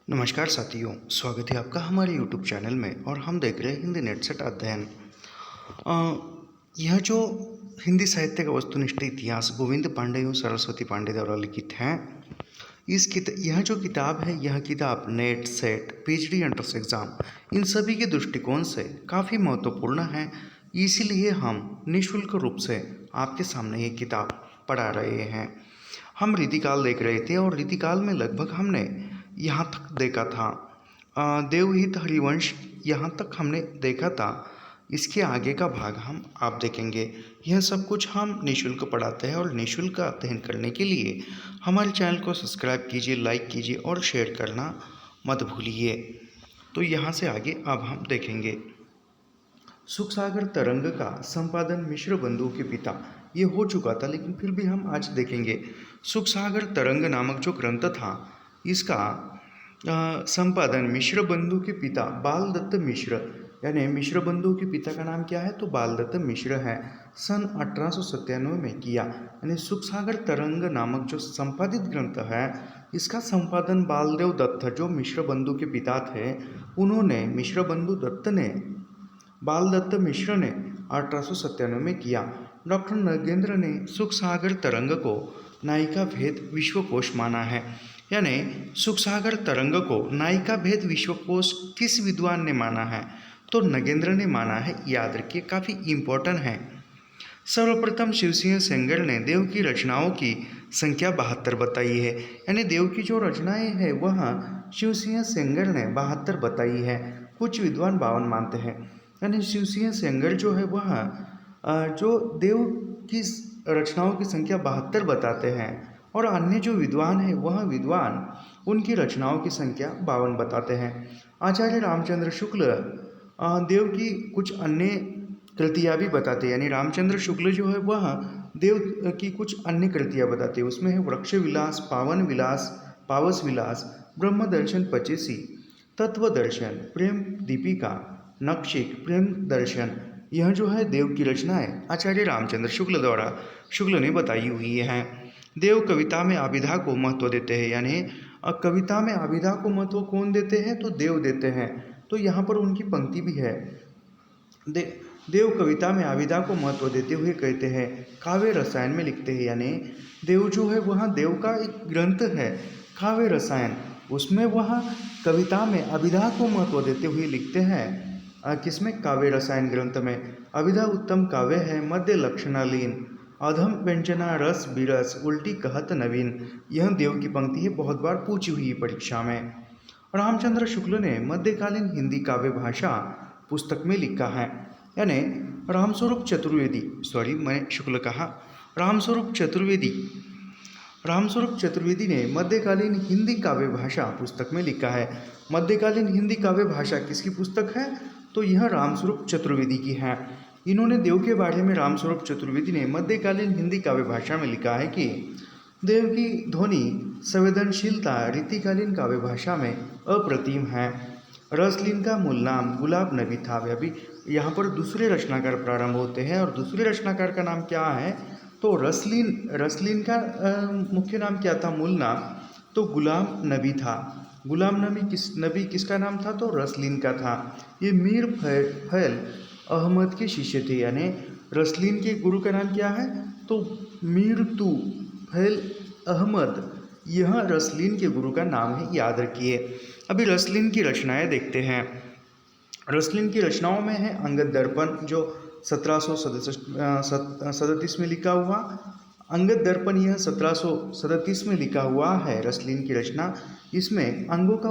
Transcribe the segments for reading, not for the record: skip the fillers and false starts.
नमस्कार साथियों, स्वागत है आपका हमारे YouTube चैनल में और हम देख रहे हैं हिंदी नेट सेट अध्ययन। यह जो हिंदी साहित्य का वस्तुनिष्ठ इतिहास गोविंद पांडे एवं सरस्वती पांडे द्वारा लिखित है। यह जो किताब है, यह किताब net set PhD entrance exam in सभी के दृष्टिकोण से काफ़ी महत्वपूर्ण है। इसीलिए हम निःशुल्क रूप से आपके सामने ये किताब पढ़ा रहे हैं। हम रीतिकाल देख रहे थे और रीतिकाल में लगभग हमने यहाँ तक देखा था देवहित हरिवंश, यहाँ तक हमने देखा था। इसके आगे का भाग हम आप देखेंगे। यह सब कुछ हम निःशुल्क पढ़ाते हैं और निःशुल्क अध्ययन करने के लिए हमारे चैनल को सब्सक्राइब कीजिए, लाइक कीजिए और शेयर करना मत भूलिए। तो यहाँ से आगे अब हम देखेंगे। सुखसागर तरंग का संपादन मिश्र बंधु के पिता, ये हो चुका था लेकिन फिर भी हम आज देखेंगे। सुखसागर तरंग नामक जो ग्रंथ था, इसका संपादन मिश्र बंधु के पिता बाल दत्त मिश्र, यानी मिश्र बंधु के पिता का नाम क्या है तो बाल दत्त मिश्र है, सन 1897 में किया। यानी सुखसागर तरंग नामक जो संपादित ग्रंथ है, इसका संपादन बालदेव दत्त जो मिश्र बंधु के पिता थे, उन्होंने मिश्र बंधु दत्त ने बाल दत्त मिश्र ने 1897 में किया। डॉक्टर नगेंद्र ने सुखसागर तरंग को नायिका भेद विश्वकोश माना है। यानी सुखसागर तरंग को नायिका भेद विश्वकोश किस विद्वान ने माना है तो नगेंद्र ने माना है। याद रखिए, काफ़ी इम्पोर्टेंट है। सर्वप्रथम शिवसिंह सेंगर ने देव की रचनाओं की संख्या 72 बताई है। यानी देव की जो रचनाएं हैं वह शिवसिंह सेंगर ने 72 बताई है। कुछ विद्वान 52 मानते हैं। यानी शिवसिंह सेंगर जो है वह जो देव की रचनाओं की संख्या 72 बताते हैं और अन्य जो विद्वान है वह विद्वान उनकी रचनाओं की संख्या 52 बताते हैं। आचार्य रामचंद्र शुक्ल देव की कुछ अन्य कृतियाँ भी बताते हैं। यानी रामचंद्र शुक्ल जो है वह देव की कुछ अन्य कृतियाँ बताते हैं। उसमें है वृक्ष विलास, पावन विलास, पावस विलास, ब्रह्म दर्शन 25, तत्व दर्शन, प्रेम दीपिका, नक्षिक, प्रेम दर्शन, यह जो है देव की रचनाएं आचार्य रामचंद्र शुक्ल ने बताई हुई हैं। देव कविता में आभिधा को महत्व देते हैं। यानी कविता में आभिधा को महत्व कौन देते हैं तो देव देते हैं। तो यहाँ पर उनकी पंक्ति भी है। देव कविता में आभिधा को महत्व देते हुए कहते हैं, काव्य रसायन में लिखते हैं। यानी देव जो है वह देव का एक ग्रंथ है काव्य रसायन, उसमें वह कविता में अभिधा को महत्व देते हुए लिखते हैं। किसमें? काव्य रसायन ग्रंथ में। अभिधा उत्तम काव्य है, मध्य लक्षणालीन, अधम व्यंजना रस बिरस, उल्टी कहत नवीन। यह देव की पंक्ति है, बहुत बार पूछी हुई परीक्षा में। रामचंद्र शुक्ल ने मध्यकालीन हिंदी काव्य भाषा पुस्तक में लिखा है। यानी रामस्वरूप चतुर्वेदी ने मध्यकालीन हिंदी काव्य भाषा पुस्तक में लिखा है। मध्यकालीन हिंदी काव्य भाषा किसकी पुस्तक है तो यह रामस्वरूप चतुर्वेदी की है। इन्होंने देव के बारे में रामस्वरूप चतुर्वेदी ने मध्यकालीन हिंदी काव्य भाषा में लिखा है कि देव की ध्वनि संवेदनशीलता रीतिकालीन काव्य भाषा में अप्रतिम है। रसलीन का मूल नाम गुलाब नबी था। अभी यहाँ पर दूसरे रचनाकार प्रारंभ होते हैं और दूसरे रचनाकार का नाम क्या है तो रसलीन का मुख्य नाम क्या था, मूल नाम तो गुलाम नबी था। गुलाम नबी किसका नाम था तो रसलीन का था। ये मीर फैल अहमद के शिष्य थे। यानी रसलीन के गुरु का नाम क्या है तो मीर फैल अहमद, यह रसलीन के गुरु का नाम है, याद रखिए। अभी रसलीन की रचनाएं देखते हैं। रसलीन की रचनाओं में है अंगद दर्पण जो 1737 में लिखा हुआ। अंगद दर्पण यह 1737 में लिखा हुआ है रसलीन की रचना। इसमें अंगों का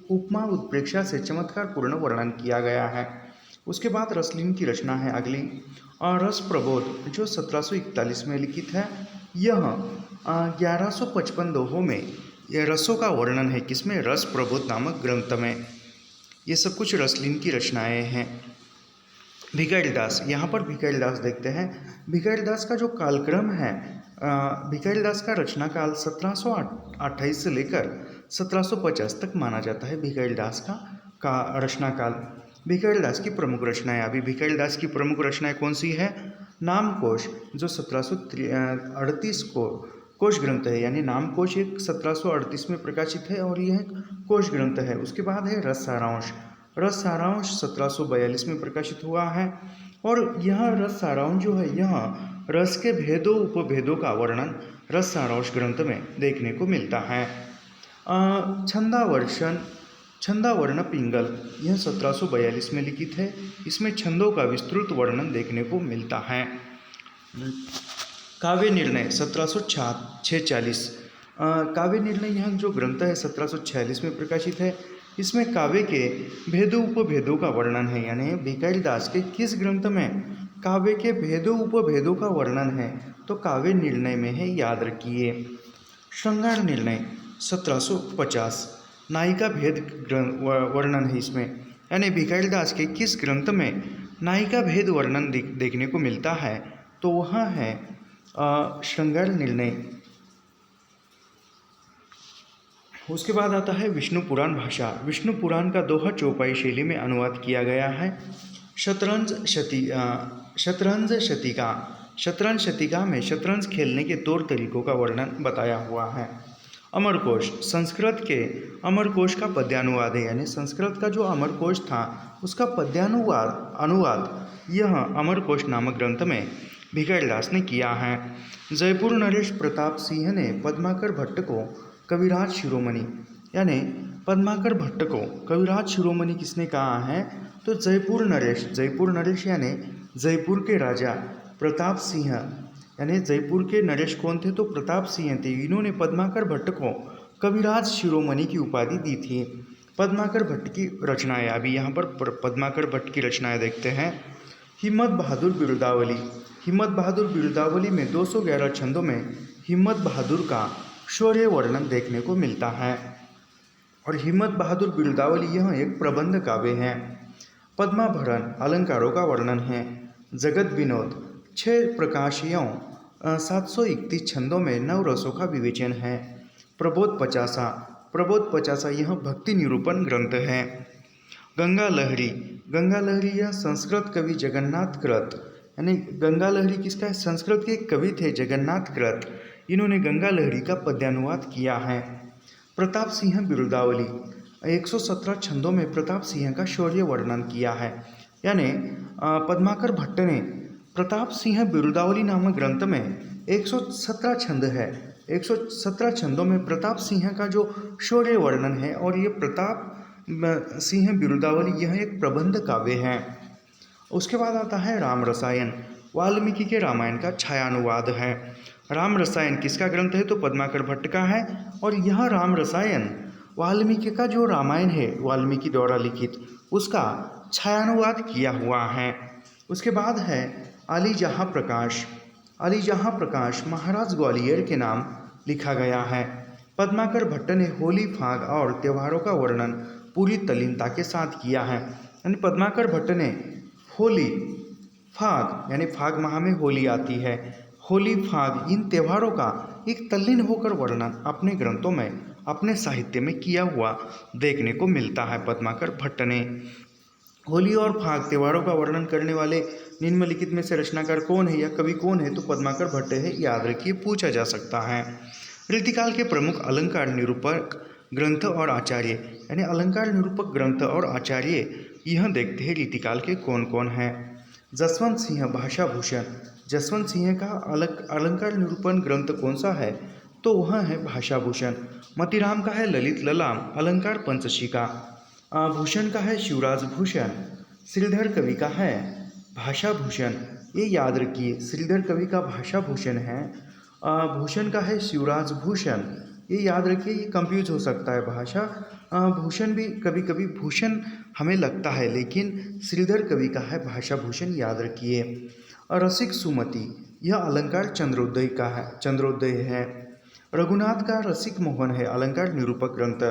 उपमा उत्प्रेक्षा से चमत्कार पूर्ण वर्णन किया गया है। उसके बाद रसलीन की रचना है अगली रस प्रबोध जो 1741 में लिखित है। यह 1155 दोहों में यह रसों का वर्णन है। किसमें? रस प्रबोध नामक ग्रंथ में। ये सब कुछ रसलीन की रचनाएं हैं। भिखारीदास, यहाँ पर भिखारीदास देखते हैं। भिखारीदास का जो कालक्रम है, भिखारीदास का रचना काल 1728 से लेकर 1750 तक माना जाता है। भिखारीदास का रचना काल। भिखारीदास की प्रमुख रचनाएं। अभी भिखारीदास की प्रमुख रचनाएं कौन सी है? नामकोश जो 1738 को कोश ग्रंथ है, यानी नाम कोश एक 1738 में प्रकाशित है और यह एक कोश ग्रंथ है। उसके बाद है रस सारांश। रस सारांश 1742 में प्रकाशित हुआ है और यह रस सारांश जो है यह रस के भेदों उपभेदों का वर्णन रस सारांश ग्रंथ में देखने को मिलता है। छंदावर्ण पिंगल, यह 1742 में लिखित है। इसमें छंदों का विस्तृत वर्णन देखने को मिलता है। काव्य निर्णय 1746। काव्य निर्णय यह जो ग्रंथ है 1746 में प्रकाशित है। इसमें काव्य के भेदों उपभेदों का वर्णन है, यानी भिखारी दास के किस ग्रंथ में काव्य के भेदों उपभेदों का वर्णन है, तो काव्य निर्णय में है, याद रखिए। श्रृंगार निर्णय 1750, नायिका भेद वर्णन है इसमें, यानी भिखारी दास के किस ग्रंथ में नायिका भेद वर्णन देखने को मिलता है, तो वह है श्रृंगार निर्णय। उसके बाद आता है विष्णु पुराण भाषा। विष्णु पुराण का दोहा चौपाई शैली में अनुवाद किया गया है। शतरंज शतिका में शतरंज खेलने के तौर तरीकों का वर्णन बताया हुआ है। अमरकोश, संस्कृत के अमरकोश का पद्यानुवाद है, यानी संस्कृत का जो अमरकोश था उसका पद्यानुवाद यह अमरकोश नामक ग्रंथ में भिखारी दास ने किया है। जयपुर नरेश प्रताप सिंह ने पद्माकर भट्ट को कविराज शिरोमणि, यानी पद्माकर भट्ट को कविराज शिरोमणि किसने कहा है, तो जयपुर नरेश यानी जयपुर के राजा प्रताप सिंह, यानी जयपुर के नरेश कौन थे, तो प्रताप सिंह थे। इन्होंने पद्माकर भट्ट को कविराज शिरोमणि की उपाधि दी थी। पद्माकर भट्ट की रचनाएं, अभी यहाँ पर पद्माकर भट्ट की रचनाएं देखते हैं। हिम्मत बहादुर बिरुदावली में 211 छंदों में हिम्मत बहादुर का शौर्य वर्णन देखने को मिलता है और हिम्मत बहादुर बिरुदावली यह एक प्रबंध काव्य है। पद्माभरण अलंकारों का वर्णन है। जगत विनोद 6 प्रकाशियों 731 छंदों में 9 रसों का विवेचन है। प्रबोध पचासा यह भक्ति निरूपण ग्रंथ है। गंगा लहरी यह संस्कृत कवि जगन्नाथ कृत, यानी गंगा लहरी किसका है, संस्कृत के कवि थे जगन्नाथ कृत। इन्होंने गंगा लहरी का पद्यानुवाद किया है। प्रताप सिंह बिरुदावली 117 छंदों में प्रताप सिंह का शौर्य वर्णन किया है, यानी पद्माकर भट्ट ने प्रताप सिंह बिरुदावली नामक ग्रंथ में 117 छंद है। 117 छंदों में प्रताप सिंह का जो शौर्य वर्णन है और ये प्रताप सिंह बिरुदावली यह एक प्रबंध काव्य है। उसके बाद आता है राम रसायन, वाल्मीकि के रामायण का छायानुवाद है। राम रसायन किसका ग्रंथ है, तो पद्माकर भट्ट का है और यह राम रसायन वाल्मीकि का जो रामायण है वाल्मीकि द्वारा लिखित उसका छायानुवाद किया हुआ है। उसके बाद है अली जहाँ प्रकाश महाराज ग्वालियर के नाम लिखा गया है। पद्माकर भट्ट ने होली, फाग और त्योहारों का वर्णन पूरी तल्लीनता के साथ किया है, यानी पद्माकर भट्ट ने होली, फाग, यानी फाग माह में होली आती है, होली, फाग इन त्योहारों का एक तल्लीन होकर वर्णन अपने ग्रंथों में, अपने साहित्य में किया हुआ देखने को मिलता है पद्माकर भट्ट ने। होली और फाग त्योहारों का वर्णन करने वाले निम्नलिखित में से रचनाकार कौन है या कवि कौन है, तो पद्माकर भट्ट है, याद रखिए, पूछा जा सकता है। रीतिकाल के प्रमुख अलंकार निरूपक ग्रंथ और आचार्य, यानी अलंकार निरूपक ग्रंथ और आचार्य यह देखते हैं रीतिकाल के कौन कौन हैं। जसवंत सिंह भाषाभूषण, जसवंत सिंह का अलंकार निरूपण ग्रंथ कौन सा है, तो वह है भाषाभूषण। मतीराम का है ललित ललाम अलंकार पंचशिका। भूषण का है शिवराज भूषण। श्रीधर कवि का है भाषाभूषण, ये याद रखिए, श्रीधर कवि का भाषाभूषण है। भूषण का है शिवराज भूषण, ये याद रखिए, ये कंफ्यूज हो सकता है। भाषा भूषण भी कभी कभी भूषण हमें लगता है, लेकिन श्रीधर कवि का है भाषाभूषण, याद रखिए। रसिक सुमति यह अलंकार चंद्रोदय है। रघुनाथ का रसिक मोहन है अलंकार निरूपक ग्रंथ।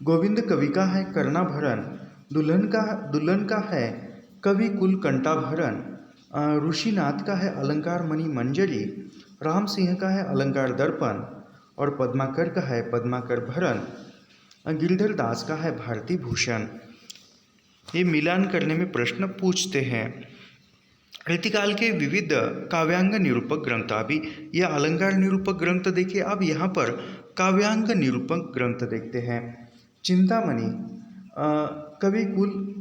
गोविंद कवि का है कर्णाभरण। दुल्हन का है कवि कुल कंठाभरण। ऋषिनाथ का है अलंकार मणि मंजरी। राम सिंह का है अलंकार दर्पण और पद्माकर का है पद्माकर भरण। गिरधर दास का है भारती भूषण। ये मिलान करने में प्रश्न पूछते हैं। रीतिकाल के विविध काव्यांग निरूपक ग्रंथ, अभी यह अलंकार निरूपक ग्रंथ देखिए, अब यहाँ पर काव्यांग निरूपक ग्रंथ देखते हैं। चिंतामणि कवि कुल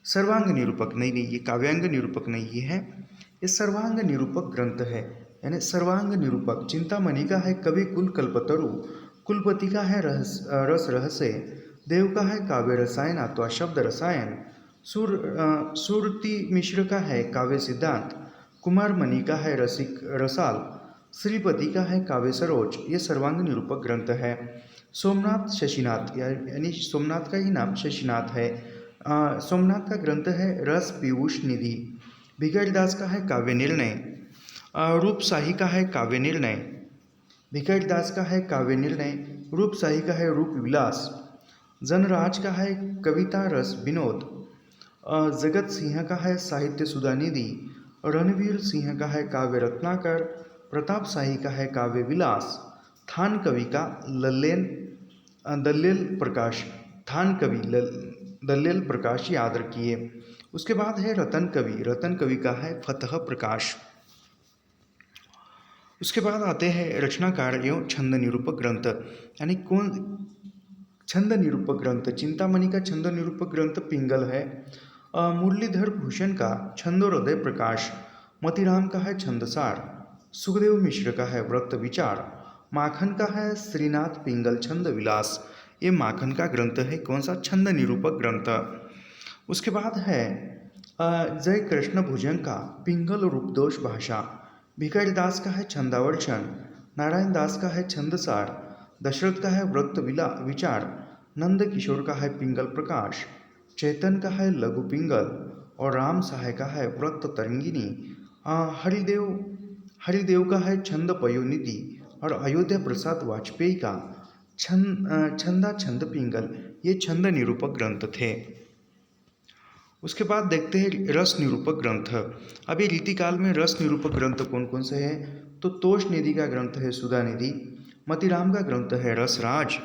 सर्वांग निरूपक, नहीं ये काव्यांग निरूपक नहीं ये है, ये सर्वांग निरूपक ग्रंथ है, यानी सर्वांग निरूपक। चिंतामणि का है कवि कुल कल्पतरु, कुलपति का है रस रहस्य, देव का है काव्य रसायन अथवा शब्द रसायन, सुरति मिश्र का है काव्य सिद्धांत, कुमार मणि का है रसिक रसाल, श्रीपति का है काव्य सरोज, ये सर्वांग निरूपक ग्रंथ है। सोमनाथ शशिनाथ, यानी सोमनाथ का ही नाम शशिनाथ है। सोमनाथ का ग्रंथ है रस पीयूष निधि। भिखारीदास का है काव्य निर्णय। रूपशाही का है काव्य निर्णय। भिखारीदास का है काव्य निर्णय। रूपशाही का है रूप विलास। जनराज का है कविता रस विनोद। जगत सिंह का है साहित्य सुधा निधि। रणवीर सिंह का है काव्य रत्नाकर। प्रताप शाही का है काव्य विलास। थान कवि का दल्लेल प्रकाश, थान कवि दल्लेल प्रकाश याद रखिए। उसके बाद है रतन कवि, रतन कवि का है फतह प्रकाश। उसके बाद आते हैं रचनाकार एवं छंद निरूपक ग्रंथ, यानी कौन छंद निरूपक ग्रंथ। चिंतामणि का छंद निरूपक ग्रंथ पिंगल है। मुरलीधर भूषण का छंदोदय प्रकाश। मोतीराम का है छंदसार। सुखदेव मिश्र का है व्रत विचार। माखन का है श्रीनाथ पिंगल छंद विलास, ये माखन का ग्रंथ है, कौन सा, छंद निरूपक ग्रंथ। उसके बाद है जय कृष्ण भुजंग का पिंगल रूपदोष भाषा। भिखारीदास का है छंदावर्षण। नारायण दास का है छंदसार। दशरथ का है व्रत विचार। नंद किशोर का है पिंगल प्रकाश। चैतन का है लघु पिंगल और राम सहाय का है व्रत तरंगिनी। हरिदेव का है छंद पयोनिधि और अयोध्या प्रसाद वाजपेयी का छंद पिंगल, ये छंद निरूपक ग्रंथ थे। उसके बाद देखते हैं रस निरूपक ग्रंथ। अभी रीतिकाल में रस निरूपक ग्रंथ कौन कौन से हैं, तो तोष निधि का ग्रंथ है सुधा निधि। मतीराम का ग्रंथ है रसराज,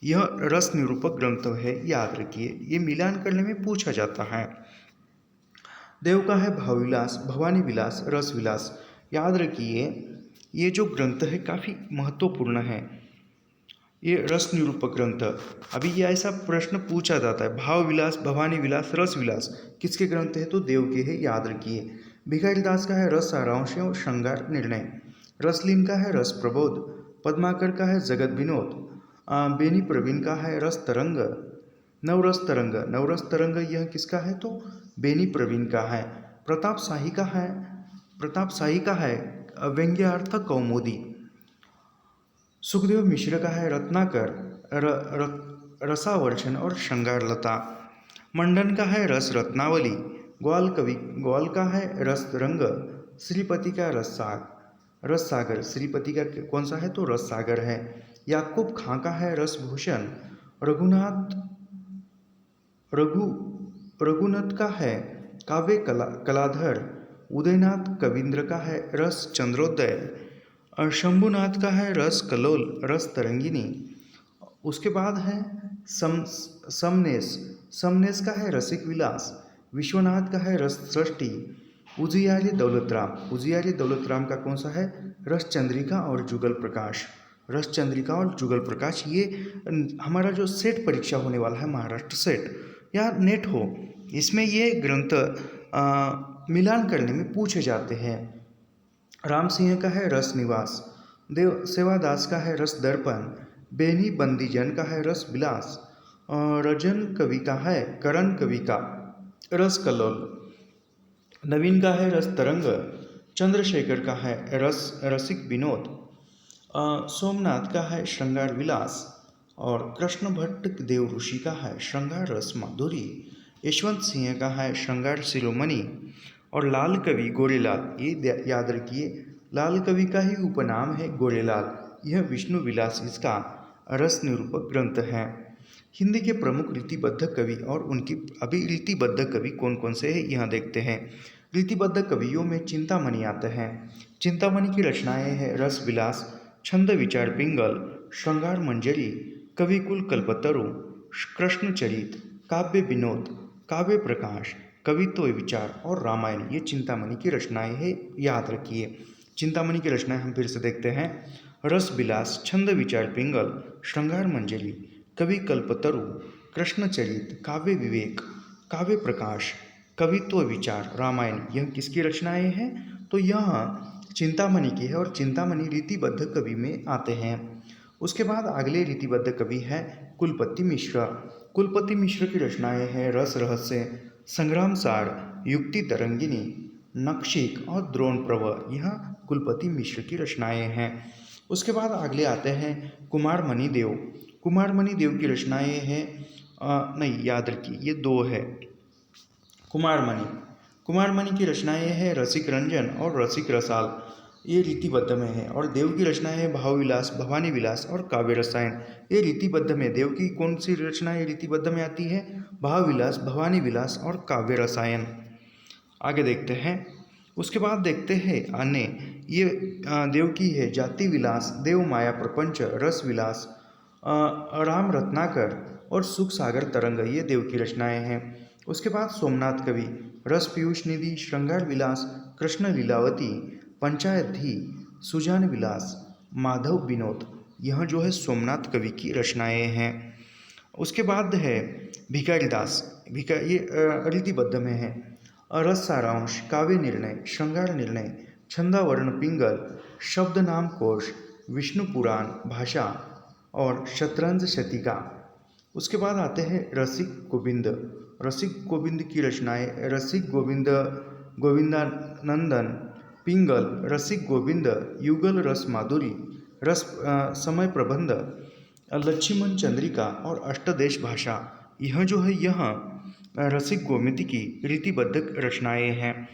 यह रस निरूपक ग्रंथ है, याद रखिए, ये मिलान करने में पूछा जाता है। देव का है भावविलास, भवानी विलास, रस विलास, याद रखिए ये जो ग्रंथ है काफ़ी महत्वपूर्ण है, ये रस निरूपक ग्रंथ। अभी ये ऐसा प्रश्न पूछा जाता है, भाव विलास, भवानी विलास, रस विलास किसके ग्रंथ है, तो देव के है, याद रखिए। भिखारीदास का है रस सारांश और श्रृंगार निर्णय। रसलीन का है रस प्रबोध। पद्माकर का है जगत विनोद। बेनी प्रवीण का है रस तरंग। नवरस तरंग, नवरस तरंग यह किसका है, तो बेनी प्रवीण का है। प्रताप शाही का है व्यंग्यार्थ कौमुदी। सुखदेव मिश्र का है रत्नाकर, रसावर्षण और श्रृंगारलता। मंडन का है रस रत्नावली। ग्वाल का है रस रंग। श्रीपति का रस सागर, श्रीपति का कौन सा है, तो रस सागर है। याकूब खां का है रसभूषण। रघुनाथ का है काव्य कलाधर। उदयनाथ कविंद्र का है रस चंद्रोदय। और शंभुनाथ का है रस कलोल, रस तरंगिनी। उसके बाद है समनेश का है रसिक विलास। विश्वनाथ का है रस सृष्टि। उजियारी दौलतराम का कौन सा है, रस चंद्रिका और जुगल प्रकाश। रस चंद्रिका और जुगल प्रकाश, ये हमारा जो सेट परीक्षा होने वाला है, महाराष्ट्र सेट या नेट हो, इसमें ये ग्रंथ मिलान करने में पूछे जाते हैं। राम सिंह का है रस निवास। देव सेवादास का है रस दर्पण। बेनी बंदीजन का है रस विलास। रजन कवि का है, करण कवि का रस कलोल। नवीन का है रस तरंग। चंद्रशेखर का है रसिक विनोद। सोमनाथ का है श्रृंगार विलास और कृष्ण भट्ट देव ऋषि का है श्रृंगार रस माधुरी। यशवंत सिंह का है श्रृंगार शिरोमणि और लाल कवि गोरेलाल, ये याद रखिए, लाल कवि का ही उपनाम है गोरेलाल, यह विष्णु विलास इसका रस निरूपक ग्रंथ है। हिंदी के प्रमुख रीतिबद्ध कवि और उनकी अभी रीतिबद्ध कवि कौन कौन से हैं, यहाँ देखते हैं। रीतिबद्ध कवियों में चिंतामणि आते हैं। चिंतामणि की रचनाएं हैं रस विलास, छंद विचार पिंगल, श्रृंगार मंजरी, कविकुल कल्पतरु, कृष्ण चरित, काव्य विनोद, काव्य प्रकाश, कवित्व विचार और रामायण, ये चिंतामणि की रचनाएं हैं, याद रखिए। चिंतामणि की रचनाएं हम फिर से देखते हैं। रस विलास, छंद विचार पिंगल, श्रृंगार मंजरी, कवि कल्पतरु, कृष्णचरित, काव्य विवेक, काव्य प्रकाश, कवित्व विचार, रामायण, यह किसकी रचनाएं हैं? तो यह चिंतामणि की है और चिंतामणि रीतिबद्ध कवि में आते हैं। उसके बाद अगले रीतिबद्ध कवि है कुलपति मिश्र। कुलपति मिश्र की रचनाएं हैं रस रहस्य, संग्राम सार, युक्ति तरंगिनी, नक्षिक और द्रोण प्रव, यह कुलपति मिश्र की रचनाएं हैं। उसके बाद अगले आते हैं कुमार मणिदेव। कुमार मणिदेव की रचनाएं हैं नहीं, याद रखिए ये दो है। कुमार मणि की रचनाएं हैं रसिक रंजन और रसिक रसाल, ये रीतिबद्ध में है। और देव की रचनाएं हैं भाव विलास, भवानी विलास और काव्य रसायन, ये रीतिबद्ध में। देव की कौन सी रचनाएं रीतिबद्ध में आती है? भाव विलास, भवानी विलास और काव्य रसायन। आगे देखते हैं। उसके बाद देखते हैं अन्य, ये देव की है जाति विलास, देव माया प्रपंच, रस विलास, राम रत्नाकर और सुख सागर तरंग, ये देव की रचनाएं हैं। उसके बाद सोमनाथ कवि, रस पीयूष निधि, श्रृंगार विलास, कृष्ण लीलावती, पंचायत धी, सुजान विलास, माधव विनोद, यह जो है सोमनाथ कवि की रचनाएं हैं। उसके बाद है भिखारीदास, ये रीतिबद्ध में है। रस सारांश, काव्य निर्णय, श्रृंगार निर्णय, छंदावर्ण पिंगल, शब्द नाम कोश, विष्णु पुराण भाषा और शतरंज शतिका। उसके बाद आते हैं रसिक गोविंद। रसिक गोविंद की रचनाएं रसिक गोविंदानंदन पिंगल, रसिक गोविंद, युगल रस माधुरी, रस समय प्रबंध, लक्ष्मण चंद्रिका और अष्टदेश भाषा, यह जो है यह रसिक गोविंद की रीतिबद्ध रचनाएं हैं।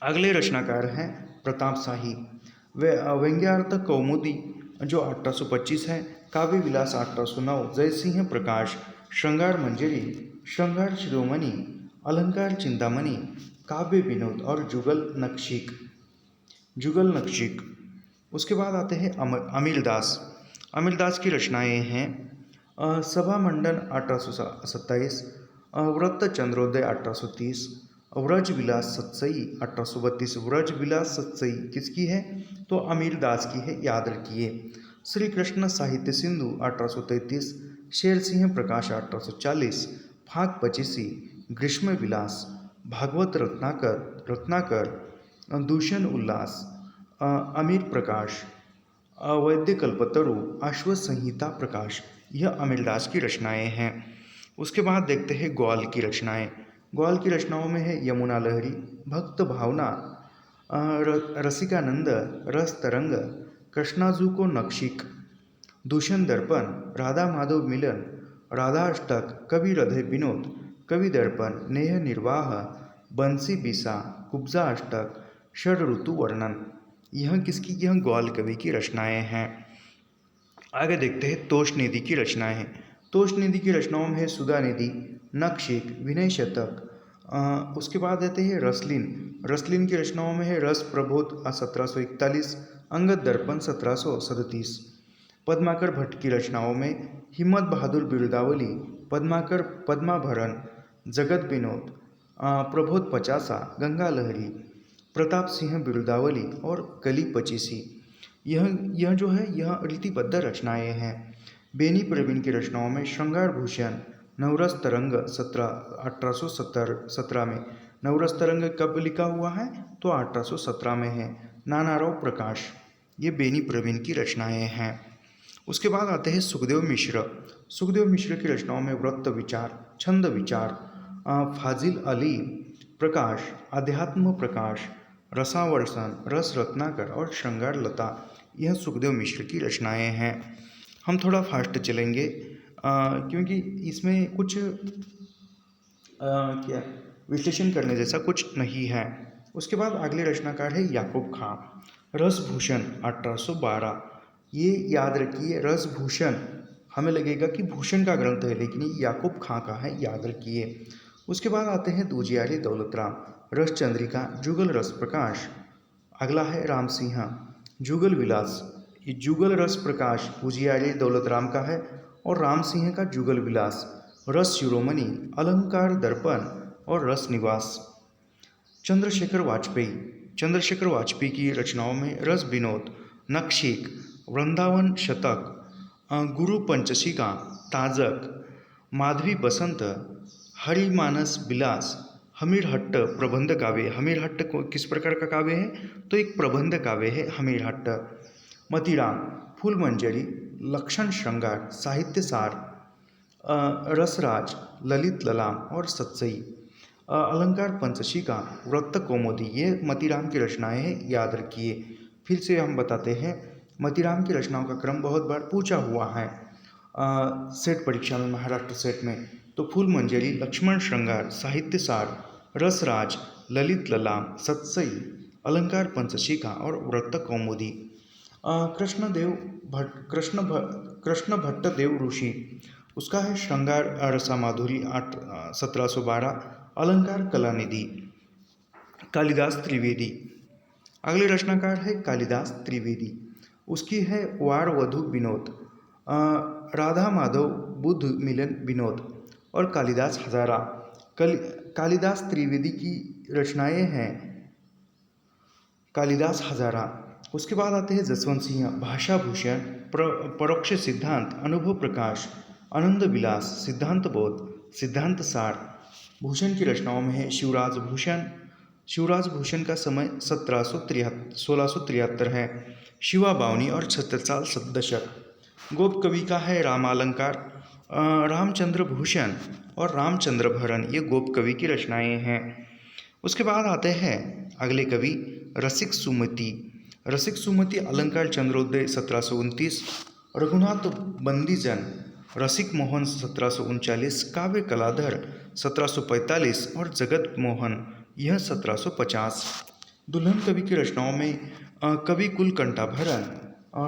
अगले रचनाकार हैं प्रताप शाही। व्यंग्यार्थ कौमुदी जो 1825 है, काव्य विलास 1809, जयसिंह प्रकाश, श्रृंगार मंजरी, श्रृंगार शिरोमणि, अलंकार चिंतामणि, काव्य विनोद और जुगल नक्शिक। उसके बाद आते हैं अमीरदास। अमीरदास की रचनाएं हैं सभा मंडन 1827, व्रत चंद्रोदय 1830, व्रज विलास सत्सई 1832। व्रज विलास सत्सई किसकी है? तो अमीरदास की है, याद रखिए। श्री कृष्ण साहित्य सिंधु 1833, शेर सिंह प्रकाश 1840, फाक पचीसी, ग्रीष्म विलास, भागवत रत्नाकर, दूषण उल्लास, अमीर प्रकाश, वैद्य कल्पतरु, अश्व संहिता प्रकाश, यह अमीरदास की रचनाएं हैं। उसके बाद देखते हैं ग्वाल की रचनाएं। ग्वाल की रचनाओं में है यमुना लहरी, भक्त भावना, रसिकानंद, रस तरंग, कृष्णाजू को नक्शिक, दूषण दर्पण, राधा माधव मिलन, राधा अष्टक, कवि हृदय विनोद, कवि दर्पण, नेह निर्वाह, बंसी बिसा, कुब्जा अष्टक, षड ऋतु वर्णन, यह किसकी? यह ग्वाल कवि की रचनाएं हैं। आगे देखते हैं तोष निधि की रचनाएं हैं। तोष निधि की रचनाओं में है सुधा निधि, नक्षिक, विनय शतक। उसके बाद आते हैं रसलीन की रचनाओं में है रस प्रबोध 1741, अंगद दर्पण 1737। पद्माकर भट्ट की रचनाओं में हिम्मत बहादुर बिरुदावली, पद्माकर पद्माभरण, जगत विनोद, प्रबोध पचासा, गंगा लहरी, प्रताप सिंह बिरुदावली और कली पचीसी, यह जो है यह रीतिबद्ध रचनाएं हैं। बेनी प्रवीण की रचनाओं में श्रृंगार भूषण, नवरस तरंग 1817 में। नवरस तरंग कब लिखा हुआ है? तो 1817 में है। नानाराव प्रकाश, ये बेनी प्रवीण की रचनाएं हैं। उसके बाद आते हैं सुखदेव मिश्र। सुखदेव मिश्र की रचनाओं में वृत्त विचार, छंद विचार, फाजिल अली प्रकाश, अध्यात्म प्रकाश, रसावर्षण, रस रत्नाकर और श्रृंगार लता, यह सुखदेव मिश्र की रचनाएं हैं। हम थोड़ा फास्ट चलेंगे क्योंकि इसमें कुछ क्या विश्लेषण करने जैसा कुछ नहीं है। उसके बाद अगले रचनाकार है याकूब खां। रसभूषण 1812, ये याद रखिए। रसभूषण हमें लगेगा कि भूषण का ग्रंथ है, लेकिन ये याकूब खां का है, याद रखिए। उसके बाद आते हैं दूजियारी दौलतराम। रस चंद्रिका, जुगल रस प्रकाश। अगला है राम सिंह, जुगल विलास। ये जुगल रस प्रकाश दूजियारी दौलतराम का है और राम सिंह का जुगल विलास। रस शिरोमणि, अलंकार दर्पण, और रस निवास। चंद्रशेखर वाजपेयी की रचनाओं में रस विनोद, नखशिख, वृंदावन शतक, गुरु पंचशिका, ताजक, माधवी बसंत, हरिमानस विलास, हमीरहट्ट प्रबंध काव्य। हमीरहट्ट को किस प्रकार का काव्य है? तो एक प्रबंध काव्य है हमीरहट्ट। मतीराम, फूलमंजरी, लक्षण श्रृंगार, साहित्य सार, रसराज, ललित ललाम और सत्सई, अलंकार पंचशिका, व्रत कौमुदी, ये मतीराम की रचनाएं हैं, याद रखिए। फिर से हम बताते हैं, मतीराम की रचनाओं का क्रम बहुत बार पूछा हुआ है सेट परीक्षा में, महाराष्ट्र सेट में। तो फूलमंजरी, लक्ष्मण श्रृंगार, साहित्य सार, रसराज, ललित ललाम, सत्सई, अलंकार पंचशिका और व्रत कौमुदी। कृष्ण भट्ट देव ऋषि, उसका है श्रृंगार रसा माधुरी 1712, अलंकार कलानिधि। कालिदास त्रिवेदी, अगले रचनाकार है कालिदास त्रिवेदी, उसकी है वार वधु विनोद, राधा माधव बुद्ध मिलन विनोद और कालिदास हजारा। कालिदास त्रिवेदी की रचनाएं हैं कालिदास हजारा। उसके बाद आते हैं जसवंत सिंह, भाषा भूषण, परोक्ष सिद्धांत, अनुभव प्रकाश, आनंद विलास, सिद्धांत बोध, सिद्धांत सार। भूषण की रचनाओं में है शिवराज भूषण। शिवराज भूषण का समय 1673 है। शिवा बावनी और छत्रसाल सप्तशक। गोप कवि का है रामालंकार, रामचंद्र भूषण और रामचंद्र भरण, ये गोप कवि की रचनाएं हैं। उसके बाद आते हैं अगले कवि रसिक सुमति। रसिक सुमति अलंकार चंद्रोदय 1729, रघुनाथ बंदीजन, रसिक मोहन 1739, काव्य कलाधर 1745 और जगत मोहन यह 1750। दुल्हन कवि की रचनाओं में कवि कुलकंठाभरण,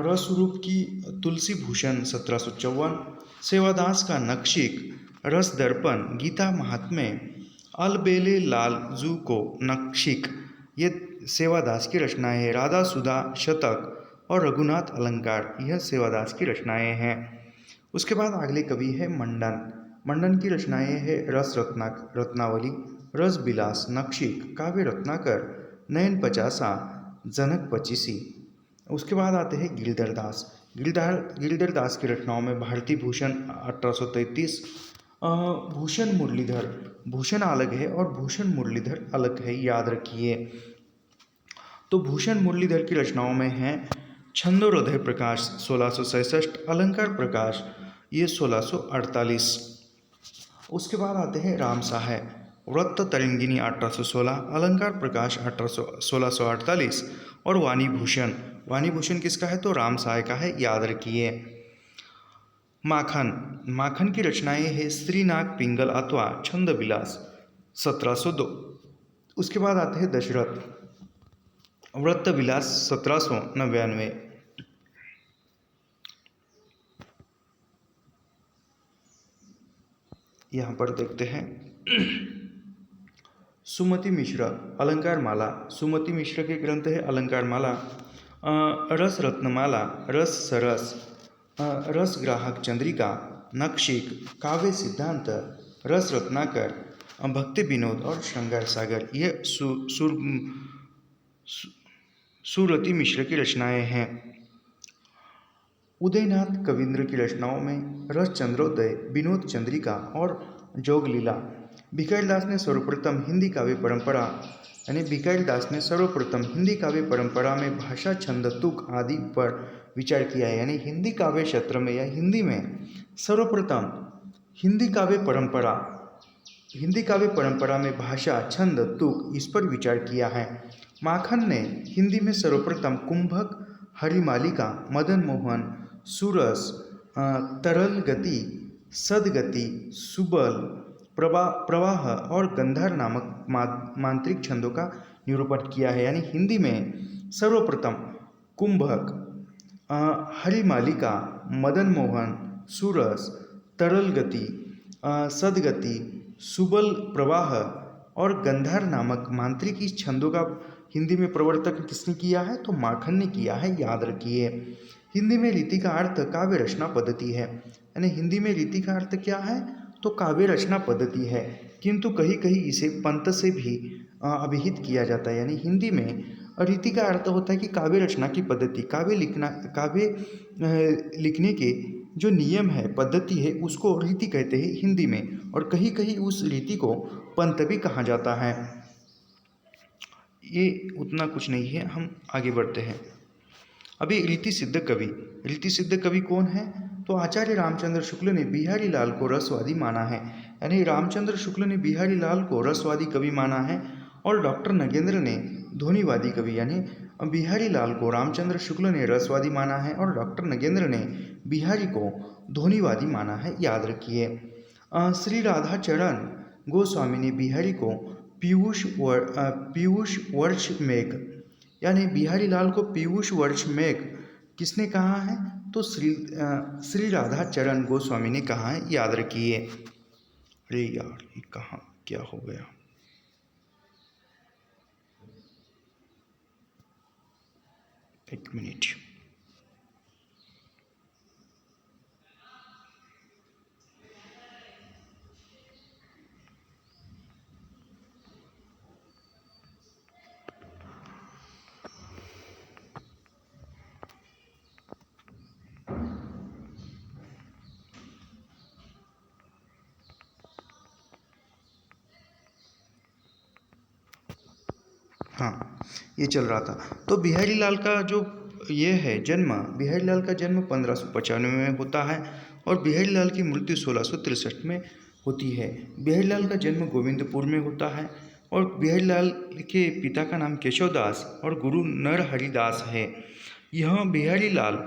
रसरूप की तुलसी भूषण 1754, सेवादास का नखशिख, रस दर्पण, गीता महात्म्य, अलबेले लाल जू को नखशिख, ये सेवादास की रचनाएं हैं। राधा सुधा शतक और रघुनाथ अलंकार, यह सेवादास की रचनाएं हैं। उसके बाद अगले कवि है मंडन। मंडन की रचनाएं हैं रस रत्नावली, रस विलास, नखशिख, काव्य रत्नाकर, नयन पचासा, जनक पचीसी। उसके बाद आते हैं गिरधर दास। गिरधर दास की रचनाओं में भारती भूषण 1833, भूषण मुरलीधर, भूषण अलग है और भूषण मुरलीधर अलग है, याद रखिए। तो भूषण मुरलीधर की रचनाओं में हैं छंदोहृदय प्रकाश 1666, अलंकार प्रकाश ये 1648। उसके बाद आते हैं राम साहे, व्रत तरंगिनी 1816, अलंकार प्रकाश 1648 और वाणी भूषण। वाणी भूषण किसका है? तो राम साहे का है, याद रखिए। माखन की रचनाएं है श्रीनाग पिंगल अथवा छंद विलास 1702। उसके बाद आते हैं दशरथ, व्रत विलास 1799। यहाँ पर देखते हैं सुमति मिश्र, अलंकार माला। सुमति मिश्र के ग्रंथ है अलंकार माला, रस रत्नमाला, रस सरस, रस ग्राहक चंद्रिका, नखशिख, काव्य सिद्धांत, रस रत्नाकर, भक्ति विनोद और श्रृंगार सागर, ये सुरति मिश्र की रचनाएं हैं। उदयनाथ कवींद्र की रचनाओं में रस चंद्रोदय, विनोद चंद्रिका और जोगलीला। भिखारी दास ने सर्वप्रथम हिंदी काव्य परंपरा में भाषा, छंद, तुक आदि पर विचार किया है। यानी हिंदी काव्य क्षेत्र में या हिंदी में सर्वप्रथम हिंदी काव्य परंपरा में भाषा, छंद, तुक इस पर विचार किया है। माखन ने हिंदी में सर्वप्रथम कुंभक, हरिमालिका, मदन मोहन, सुरस, तरल गति, सदगति, सुबल, प्रवाह और गंधार नामक मांत्रिक छंदों का निरूपण किया है। यानी हिंदी में सर्वप्रथम कुंभक, हरिमालिका, मदन मोहन, सुरस, तरल गति, सदगति, सुबल, प्रवाह और गंधार नामक मांत्रिक इस छंदों का हिंदी में प्रवर्तन किसने किया है? तो माखन ने किया है, याद रखिए। हिंदी में रीति का अर्थ काव्य रचना पद्धति है। यानी हिंदी में रीति का अर्थ क्या है? तो काव्य रचना पद्धति है, किंतु कहीं कहीं इसे पंत से भी अभिहित किया जाता है। यानी हिंदी में रीति का अर्थ होता है कि काव्य रचना की पद्धति, काव्य लिखने के जो नियम है, पद्धति है, उसको रीति कहते हैं हिंदी में, और कहीं कहीं उस रीति को पंत भी कहा जाता है। ये उतना कुछ नहीं है, हम आगे बढ़ते हैं। अभी रीति सिद्ध कवि कौन है? तो आचार्य रामचंद्र शुक्ल ने बिहारी लाल को रसवादी माना है। यानी रामचंद्र शुक्ल ने बिहारी लाल को रसवादी कवि माना है, और डॉक्टर नगेंद्र ने ध्वनिवादी कवि, यानी बिहारी लाल को रामचंद्र शुक्ल ने रसवादी माना है और डॉक्टर नगेंद्र ने बिहारी को ध्वनिवादी माना है, याद रखिए। श्री राधा चरण गोस्वामी ने बिहारी को पीयूष वर्ष मेघ, यानी बिहारी लाल को पीयूष वर्ष मेघ किसने कहा है? तो श्री राधा चरण गोस्वामी ने कहा है, याद रखिए। अरे यार, ये कहाँ क्या हो गया? एक मिनट। हाँ, ये चल रहा था। तो बिहारी लाल का जो ये है जन्म, बिहारी लाल का जन्म 1595 में होता है और बिहारी लाल की मृत्यु 1663 में होती है। बिहारी लाल का जन्म गोविंदपुर में होता है और बिहारी लाल के पिता का नाम केशवदास और गुरु नरहरिदास है। यह बिहारी लाल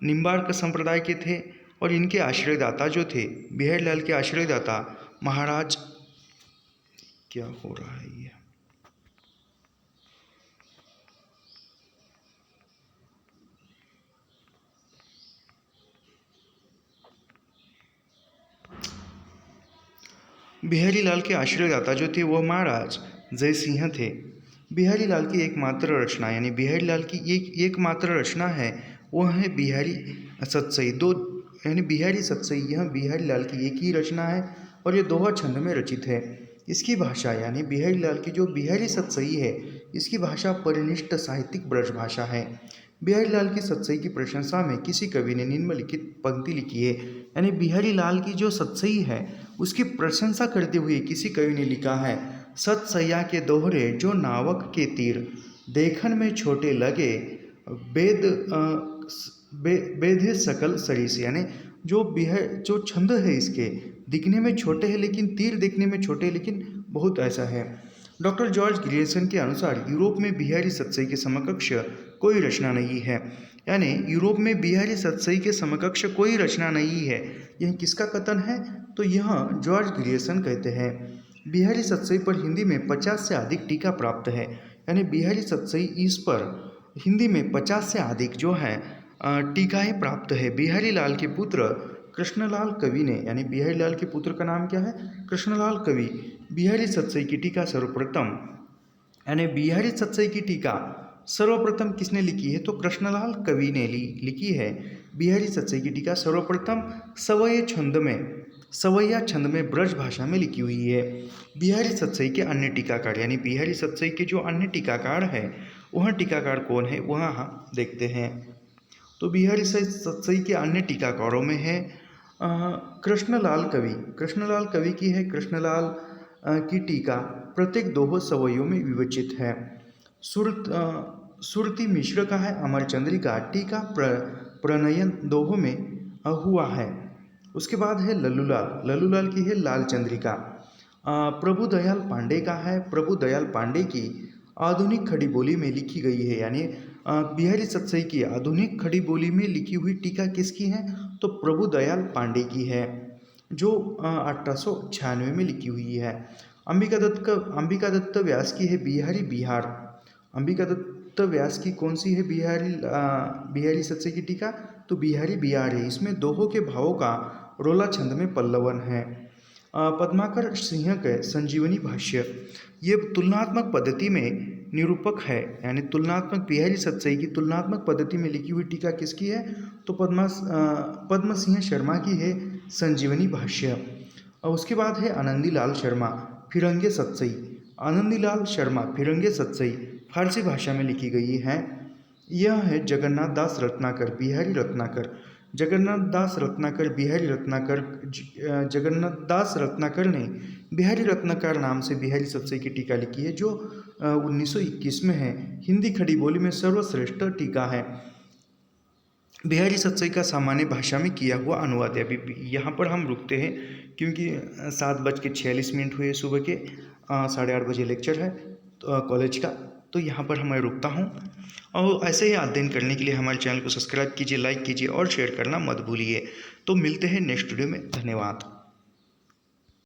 निम्बार्क संप्रदाय के थे और इनके आश्रयदाता जो थे, बिहारी लाल के आश्रयदाता महाराज, क्या हो रहा है ये? बिहारी लाल के आश्रयदाता जो थे वह महाराज जय सिंह थे। बिहारी लाल की एकमात्र रचना, यानी बिहारी लाल की एकमात्र रचना है, वह है बिहारी सतसई। यानी बिहारी सतसई, यह बिहारी लाल की एक ही रचना है और ये दोहा छंद में रचित है। इसकी भाषा, यानी बिहारी लाल की जो बिहारी सतसई है, इसकी भाषा परिनिष्ठ साहित्यिक ब्रज भाषा है। बिहारी लाल की सतसई की प्रशंसा में किसी कवि ने निम्नलिखित पंक्ति लिखी है। यानी बिहारी लाल की जो सतसई है उसकी प्रशंसा करते हुए किसी कवि ने लिखा है, सतसैया के दोहरे जो नावक के तीर, देखन में छोटे लगे बेधे सकल सरीस। यानी जो छंद है इसके, दिखने में छोटे हैं लेकिन तीर देखने में छोटे हैं लेकिन बहुत ऐसा है। डॉक्टर जॉर्ज ग्रियर्सन के अनुसार यूरोप में बिहारी सतसई के समकक्ष कोई रचना नहीं है। यानी यूरोप में बिहारी सतसई के समकक्ष कोई रचना नहीं है। यह किसका कथन है? तो यह जॉर्ज ग्रियर्सन कहते हैं। बिहारी सतसई पर हिंदी में 50 से अधिक टीका प्राप्त है। यानी बिहारी सतसई इस पर हिंदी में 50 से अधिक जो है टीकाएँ प्राप्त है। बिहारी लाल के पुत्र कृष्णलाल कवि ने, यानी बिहारी लाल के पुत्र का नाम क्या है? कृष्णलाल कवि। बिहारी सतसई की टीका सर्वप्रथम, यानी बिहारी सतसई की टीका सर्वप्रथम किसने लिखी है? तो कृष्णलाल कवि ने लिखी है। बिहारी सतसई की टीका सर्वप्रथम सवैया छंद में ब्रज भाषा में लिखी हुई है। बिहारी सतसई के अन्य टीकाकार, यानी बिहारी सतसई के जो अन्य टीकाकार है, वह टीकाकार कौन है, वह हम देखते हैं। तो बिहारी सतसई के अन्य टीकाकारों में है कृष्णलाल कवि की है। कृष्णलाल की टीका प्रत्येक दोहो सवैयों में विवचित है। सुरती मिश्र का है अमरचंद्रिका टीका प्रणयन दोहो में हुआ है। उसके बाद है लल्लूलाल की है लाल चंद्रिका। प्रभुदयाल पांडे का है, प्रभुदयाल पांडे की आधुनिक खड़ी बोली में लिखी गई है। यानी बिहारी सतसई की आधुनिक खड़ी बोली में लिखी हुई टीका किसकी है? तो प्रभुदयाल पांडे की है, जो 1896 में लिखी हुई है। अंबिका दत्त व्यास की है बिहारी बिहार। अंबिका दत्त व्यास की कौन सी है बिहारी सतसई की टीका? तो बिहारी बिहार है। इसमें दोहों के भावों का रोला छंद में पल्लवन है। पद्माकर सिंह के संजीवनी भाष्य, ये तुलनात्मक पद्धति में निरूपक है। यानी तुलनात्मक, बिहारी सतसई की तुलनात्मक पद्धति में लिखी हुई टीका किसकी है? तो पद्म सिंह शर्मा की है संजीवनी भाष्य। और उसके बाद है आनंदीलाल शर्मा फिरंगे सतसई। आनंदीलाल शर्मा फिरंगे सतसई फारसी भाषा में लिखी गई है। यह है जगन्नाथ दास रत्नाकर बिहारी रत्नाकर। जगन्नाथ दास रत्नाकर बिहारी रत्नाकर जगन्नाथ दास रत्नाकर ने बिहारी रत्नाकर नाम से बिहारी सतसई की टीका लिखी है, जो 1921 में है। हिंदी खड़ी बोली में सर्वश्रेष्ठ टीका है। बिहारी सतसई का सामान्य भाषा में किया हुआ अनुवाद है। अभी यहाँ पर हम रुकते हैं क्योंकि 7:46 हुए सुबह के, 8:30 बजे लेक्चर है कॉलेज का, तो यहाँ पर मैं रुकता हूँ। और ऐसे ही अध्ययन करने के लिए हमारे चैनल को सब्सक्राइब कीजिए, लाइक कीजिए और शेयर करना मत भूलिए। तो मिलते हैं नेक्स्ट वीडियो में। धन्यवाद।